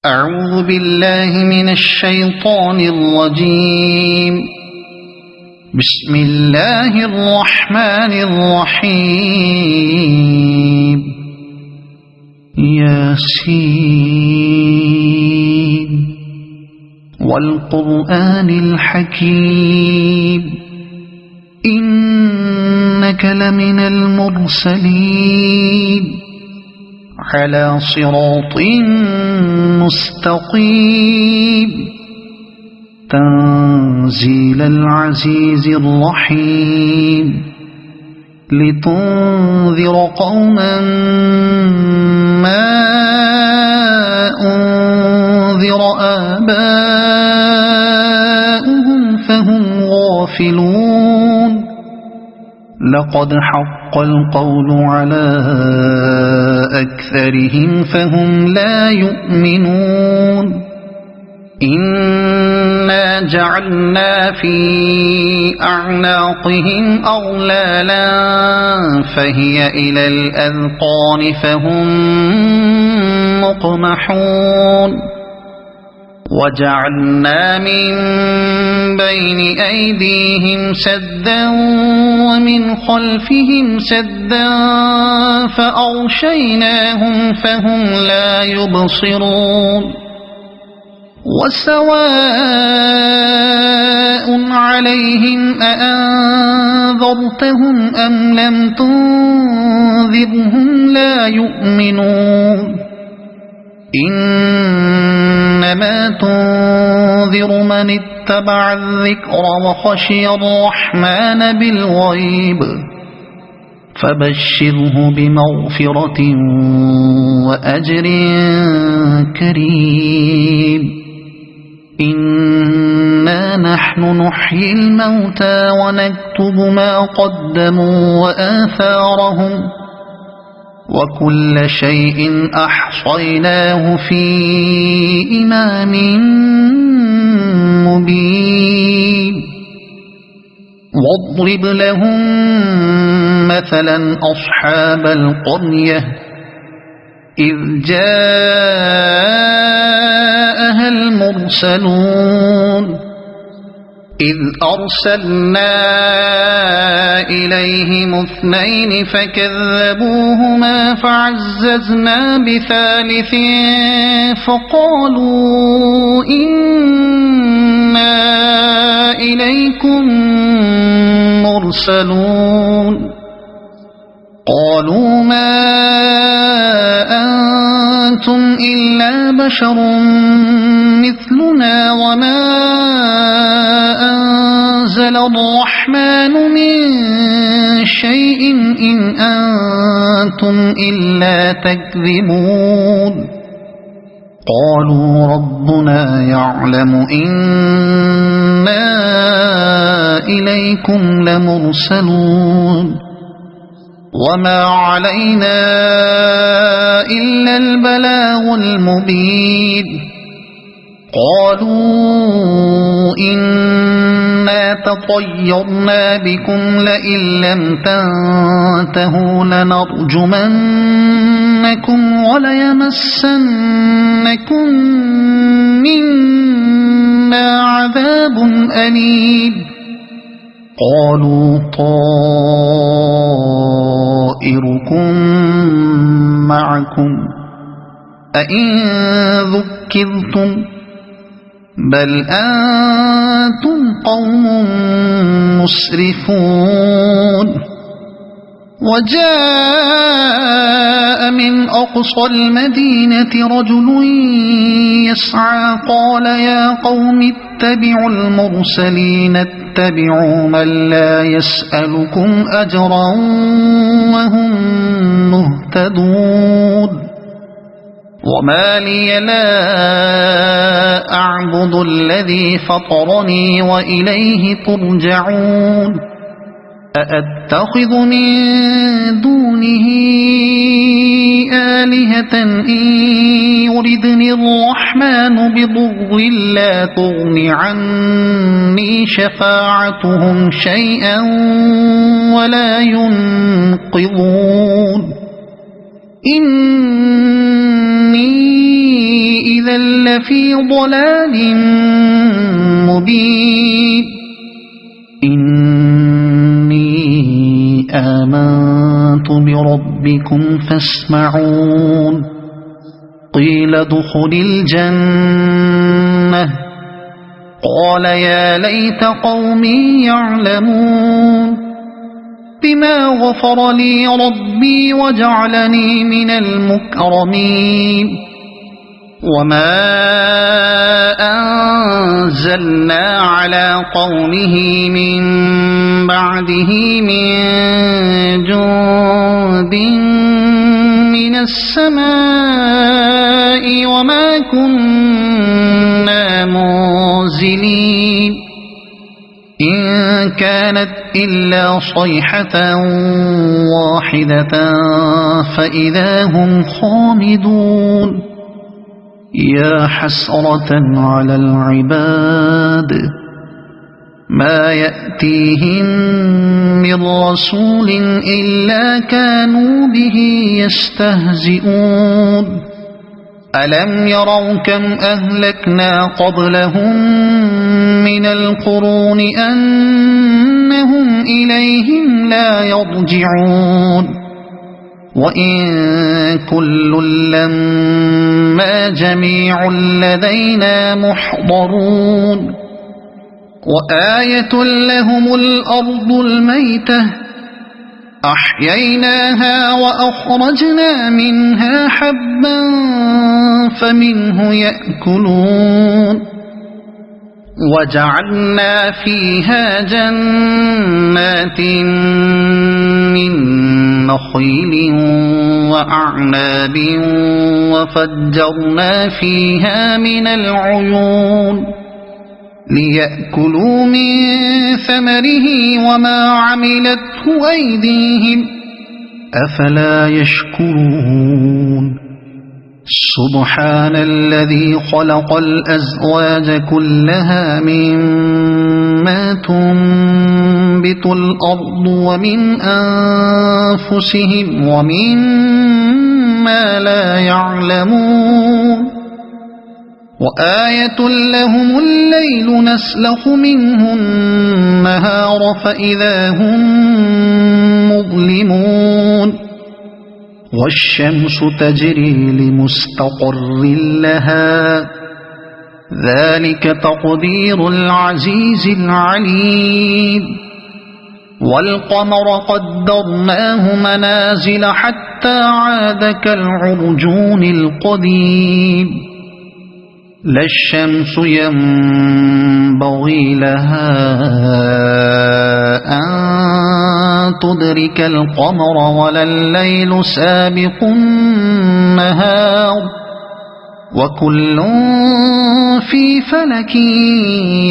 أعوذ بالله من الشيطان الرجيم. بسم الله الرحمن الرحيم. ياسين والقرآن الحكيم إنك لمن المرسلين على صراط مستقيم تنزيل العزيز الرحيم لتنذر قوما ما أنذر آباؤهم فهم غافلون لقد حق القول على أكثرهم فهم لا يؤمنون إنا جعلنا في أعناقهم أغلالا فهي إلى الأذقان فهم مقمحون وجعلنا من بين أيديهم سدا ومن خلفهم سدا فأغشيناهم فهم لا يبصرون وسواء عليهم أأنذرتهم أم لم تنذرهم لا يؤمنون إنما تنذر من اتبع الذكر وخشي الرحمن بالغيب فبشره بمغفرة وأجر كريم إنا نحن نحيي الموتى ونكتب ما قدموا وآثارهم وكل شيء أحصيناه في إمام مبين واضرب لهم مثلا أصحاب القرية إذ جاءها المرسلون إذ أرسلنا إليهم اثنين فكذبوهما فعززنا بثالث فقالوا إنا إليكم مرسلون قالوا ما أنتم إلا بشر مثلنا وما أنزل الرحمن من شيء إن أنتم إلا تكذبون قالوا ربنا يعلم إنا إليكم لمرسلون وما علينا إلا البلاغ المبين قالوا إنا تطيرنا بكم لئن لم تنتهوا لنرجمنكم وليمسنكم منا عذاب أليم قالوا طائركم معكم أئن ذكرتم بل أنتم قوم مسرفون وجاء من أقصى المدينة رجل يسعى قال يا قوم اتبعوا المرسلين اتبعوا من لا يسألكم أجرا وهم مهتدون وما لي لا أعبد الذي فطرني وإليه ترجعون أأتخذ من دونه آلهة إن يردني الرحمن بضر لا تغن عني شفاعتهم شيئا ولا ينقذون إني إذا لفي ضلال مبين إني آمنت بربكم فاسمعون قيل ادخل الجنة قال يا ليت قومي يعلمون بما غفر لي ربي وجعلني من المكرمين وما أنزلنا على قومه من بعده من جند من السماء وما كنا منزلين إن كانت إلا صيحة واحدة فإذا هم خامدون يا حسرة على العباد ما يأتيهم من رسول إلا كانوا به يستهزئون ألم يروا كم أهلكنا قبلهم من القرون أنهم إليهم لا يرجعون وإن كل لما جميع لدينا محضرون وآية لهم الأرض الميتة أحييناها وأخرجنا منها حبا فمنه يأكلون وجعلنا فيها جنات من نخيل وأعناب وفجرنا فيها من العيون ليأكلوا من ثمره وما عملته أيديهم أفلا يشكرون سبحان الذي خلق الأزواج كلها مما تنبت الأرض ومن أنفسهم ومما لا يعلمون وآية لهم الليل نسلخ منه النهار فإذا هم مظلمون والشمس تجري لمستقر لها ذلك تقدير العزيز العليم والقمر قدرناه منازل حتى عاد كالعرجون القديم لا الشمس ينبغي لها أن تدرك القمر ولا الليل سابق النهار وكل في فلك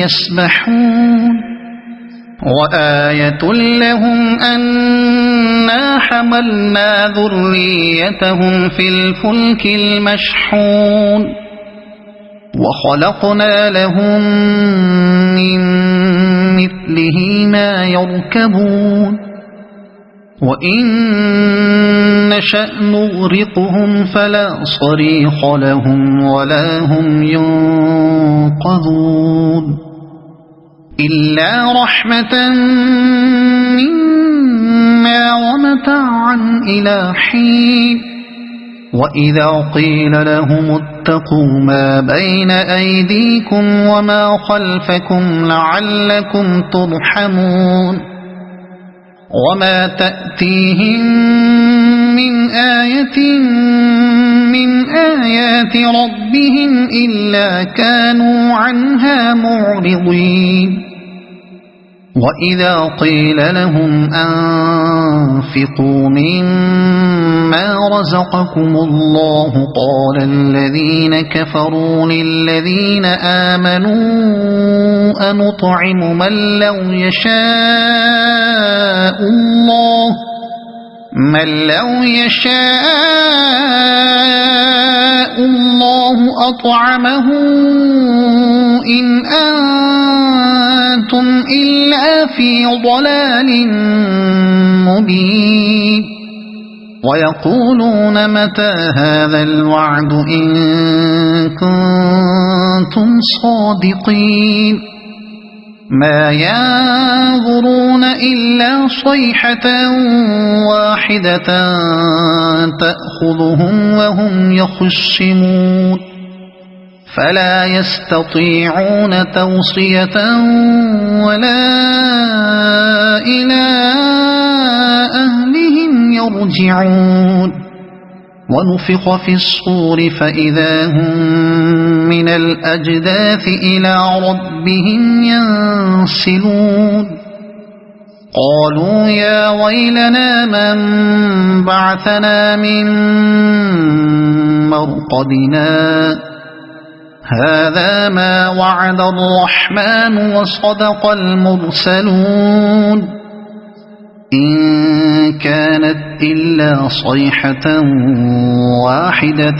يسبحون وآية لهم أنا حملنا ذريتهم في الفلك المشحون وخلقنا لهم من مثله ما يركبون وإن نشأ نغرقهم فلا صريخ لهم ولا هم ينقذون إلا رحمة منا ومتاعا إلى حين وإذا قيل لهم اتقوا ما بين أيديكم وما خلفكم لعلكم ترحمون وما تأتيهم من آية من آيات ربهم إلا كانوا عنها معرضين وإذا قيل لهم أنفقوا مما رزقكم الله قال الذين كفروا للذين آمنوا أنطعم من لو يشاء الله أطعمه إن أنتم إلا في ضلال مبين ويقولون متى هذا الوعد إن كنتم صادقين ما ينظرون إلا صيحة واحدة تأخذهم وهم يخصمون فلا يستطيعون توصية ولا إلى أهلهم يرجعون ونفخ في الصور فإذا هم من الأجداث إلى ربهم ينسلون قالوا يا ويلنا من بعثنا من مرقدنا هذا ما وعد الرحمن وصدق المرسلون إن كانت إلا صيحة واحدة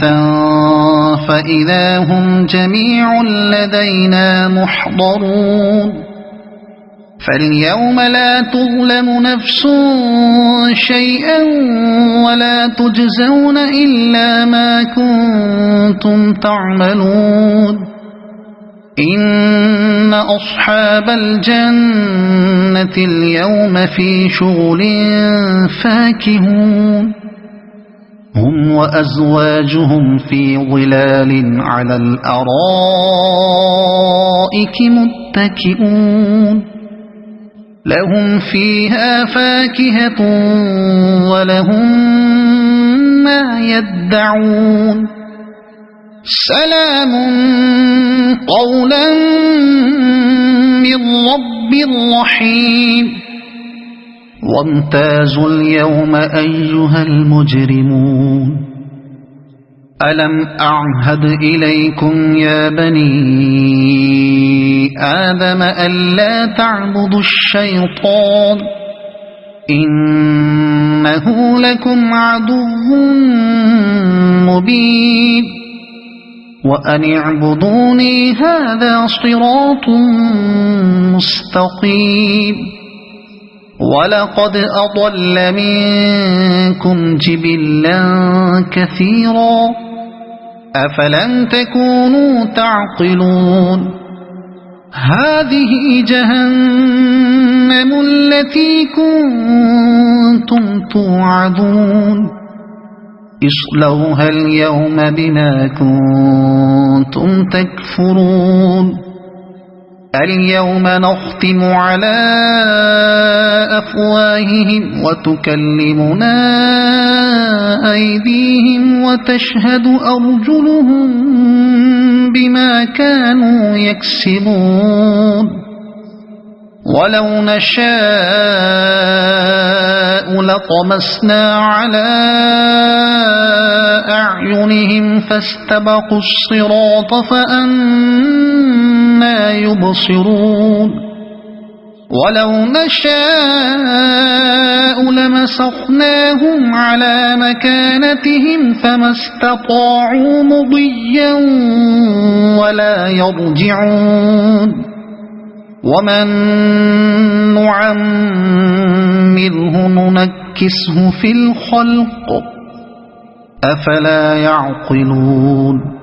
فإذا هم جميع لدينا محضرون فاليوم لا تظلم نفس شيئا ولا تجزون إلا ما كنتم تعملون إن أصحاب الجنة اليوم في شغل فاكهون هم وأزواجهم في ظلال على الأرائك متكئون لهم فيها فاكهة ولهم ما يدعون سلام قولا من رب رحيم وامتازوا اليوم أيها المجرمون ألم أعهد إليكم يا بني آدم ألا تعبدوا الشيطان إنه لكم عدو مبين وأن اعبدوني هذا صراط مستقيم ولقد أضل منكم جبلا كثيرا أفلم تكونوا تعقلون هذه جهنم التي كنتم توعدون اصلوها اليوم بما كنتم تكفرون اليوم نختم على أفواههم وتكلمنا أيديهم وتشهد أرجلهم بما كانوا يكسبون ولو نشاء لطمسنا على أعينهم فاستبقوا الصراط فأنى يبصرون ولو نشاء لمسخناهم على مكانتهم فما استطاعوا مضيا ولا يرجعون ومن نعمره ننكسه في الخلق أفلا يعقلون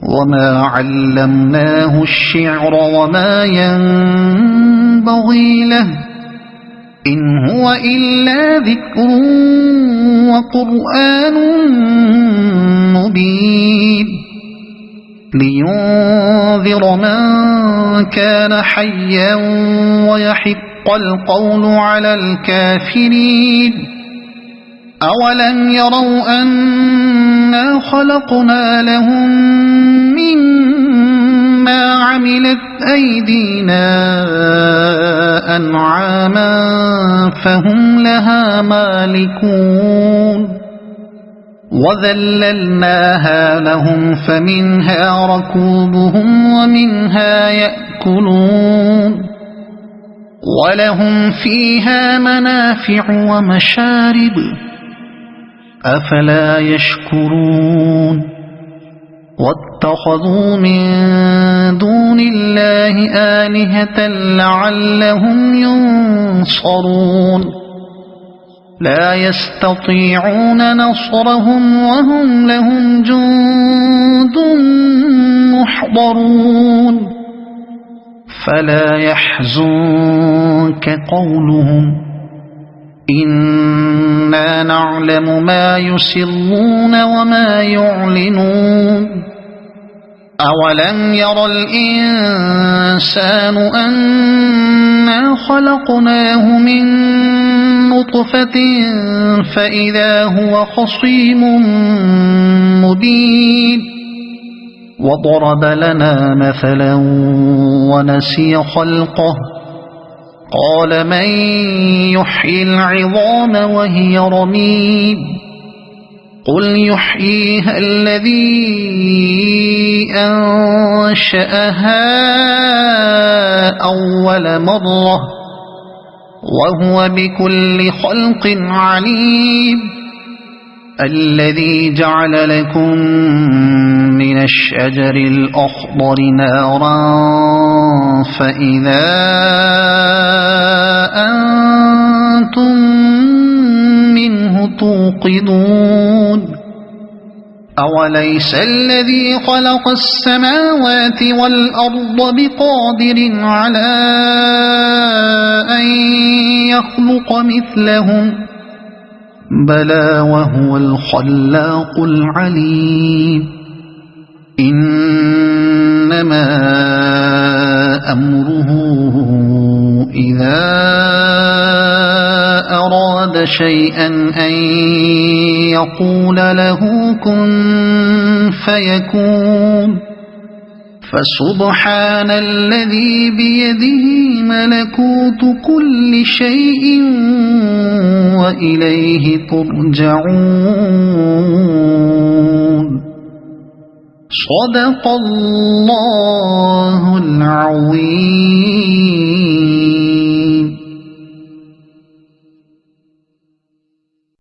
وما علمناه الشعر وما ينبغي له إن هو إلا ذكر وقرآن مبين لينذر من كان حيا ويحق القول على الكافرين أولم يروا أنا خلقنا لهم مما عملت أيدينا أنعاما فهم لها مالكون وذللناها لهم فمنها ركوبهم ومنها يأكلون ولهم فيها منافع ومشارب أفلا يشكرون واتخذوا من دون الله آلهة لعلهم ينصرون لا يستطيعون نصرهم وهم لهم جند محضرون فلا يحزنك قولهم إنا نعلم ما يسرون وما يعلنون أولم ير الإنسان أنا خلقناه من نطفة فإذا هو خصيم مبين وضرب لنا مثلا ونسي خلقه قال من يحيي العظام وهي رميم قل يحييها الذي أنشأها أول مرة وهو بكل خلق عليم الذي جعل لكم من الشجر الأخضر نارا فإذا أنتم منه توقدون أوليس الذي خلق السماوات والأرض بقادر على أن يخلق مثلهم بلى وهو الخلاق العليم إنما أمره إذا أراد شيئا أن يقول له كن فيكون فسبحان الذي بيده ملكوت كل شيء وإليه ترجعون صدق الله العظيم.